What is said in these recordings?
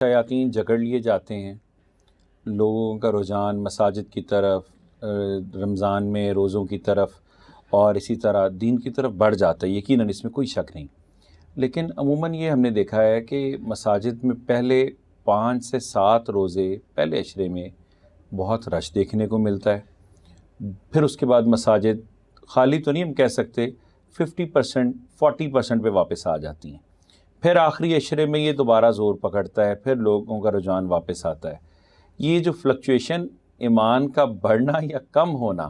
شیاطین جکڑ لیے جاتے ہیں، لوگوں کا رجحان مساجد کی طرف، رمضان میں روزوں کی طرف اور اسی طرح دین کی طرف بڑھ جاتا ہے، یقیناً اس میں کوئی شک نہیں۔ لیکن عموماً یہ ہم نے دیکھا ہے کہ مساجد میں پہلے 5 سے 7 روزے پہلے عشرے میں بہت رش دیکھنے کو ملتا ہے، پھر اس کے بعد مساجد خالی تو نہیں ہم کہہ سکتے، 50% 40% پہ واپس آ جاتی ہیں، پھر آخری عشرے میں یہ دوبارہ زور پکڑتا ہے، پھر لوگوں کا رجحان واپس آتا ہے۔ یہ جو فلکچویشن ایمان کا بڑھنا یا کم ہونا،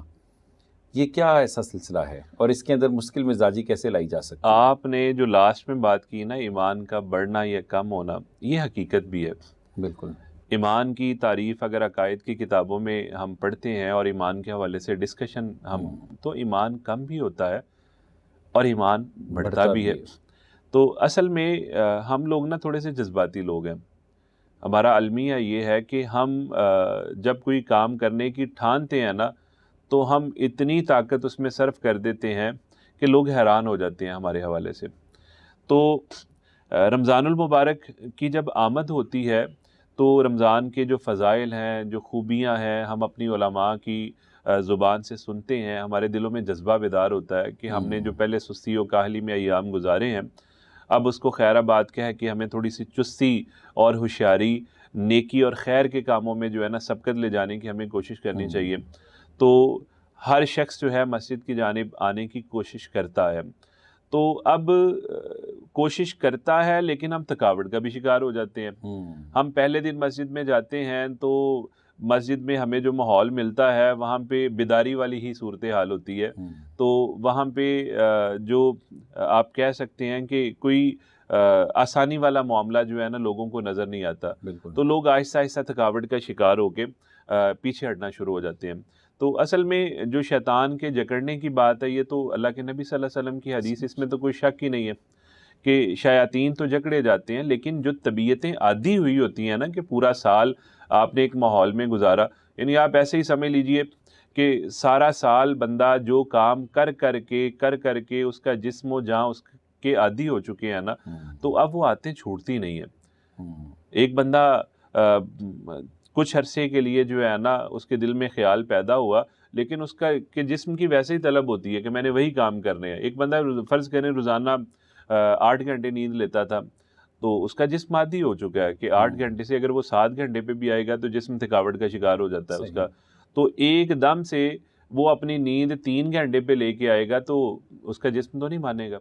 یہ کیا ایسا سلسلہ ہے اور اس کے اندر مشکل مزاجی کیسے لائی جا سکتی ہے؟ آپ نے جو لاسٹ میں بات کی نا، ایمان کا بڑھنا یا کم ہونا، یہ حقیقت بھی ہے۔ بالکل۔ ایمان کی تعریف اگر عقائد کی کتابوں میں ہم پڑھتے ہیں اور ایمان کے حوالے سے ڈسکشن تو ایمان کم بھی ہوتا ہے اور ایمان بڑھتا بھی ہے۔ تو اصل میں ہم لوگ نا تھوڑے سے جذباتی لوگ ہیں۔ ہمارا المیہ یہ ہے کہ ہم جب کوئی کام کرنے کی ٹھانتے ہیں نا، تو ہم اتنی طاقت اس میں صرف کر دیتے ہیں کہ لوگ حیران ہو جاتے ہیں ہمارے حوالے سے۔ تو رمضان المبارک کی جب آمد ہوتی ہے تو رمضان کے جو فضائل ہیں، جو خوبیاں ہیں، ہم اپنی علماء کی زبان سے سنتے ہیں، ہمارے دلوں میں جذبہ بیدار ہوتا ہے کہ ہم نے جو پہلے سستی و کاہلی میں ایام گزارے ہیں، اب اس کو خیر آباد کیا ہے کہ ہمیں تھوڑی سی چستی اور ہوشیاری، نیکی اور خیر کے کاموں میں جو ہے نا سبقت لے جانے کی ہمیں کوشش کرنی چاہیے۔ تو ہر شخص جو ہے مسجد کی جانب آنے کی کوشش کرتا ہے، تو اب کوشش کرتا ہے لیکن ہم تھکاوٹ کا بھی شکار ہو جاتے ہیں۔ ہم پہلے دن مسجد میں جاتے ہیں تو مسجد میں ہمیں جو ماحول ملتا ہے وہاں پہ بیداری والی ہی صورتحال ہوتی ہے، تو وہاں پہ جو آپ کہہ سکتے ہیں کہ کوئی آسانی والا معاملہ جو ہے نا لوگوں کو نظر نہیں آتا، تو لوگ آہستہ آہستہ تھکاوٹ کا شکار ہو کے پیچھے ہٹنا شروع ہو جاتے ہیں۔ تو اصل میں جو شیطان کے جکڑنے کی بات ہے، یہ تو اللہ کے نبی صلی اللہ علیہ وسلم کی حدیث، اس میں تو کوئی شک ہی نہیں ہے کہ شیاطین تو جکڑے جاتے ہیں، لیکن جو طبیعتیں عادی ہوئی ہوتی ہیں نا کہ پورا سال آپ نے ایک ماحول میں گزارا، یعنی آپ ایسے ہی سمجھ لیجئے کہ سارا سال بندہ جو کام کر کر کے اس کا جسم و جہاں اس کے عادی ہو چکے ہیں نا، تو اب وہ عادتیں چھوٹتی نہیں ہیں۔ ایک بندہ کچھ عرصے کے لیے جو ہے نا اس کے دل میں خیال پیدا ہوا، لیکن اس کا کہ جسم کی ویسے ہی طلب ہوتی ہے کہ میں نے وہی کام کرنے ہیں۔ ایک بندہ فرض کریں روزانہ 8 گھنٹے نیند لیتا تھا، تو اس کا جسم عادی ہو چکا ہے کہ 8 گھنٹے سے اگر وہ 7 گھنٹے پہ بھی آئے گا تو جسم تھکاوٹ کا شکار ہو جاتا ہے اس کا۔ تو ایک دم سے وہ اپنی نیند 3 گھنٹے پہ لے کے آئے گا تو اس کا جسم تو نہیں مانے گا۔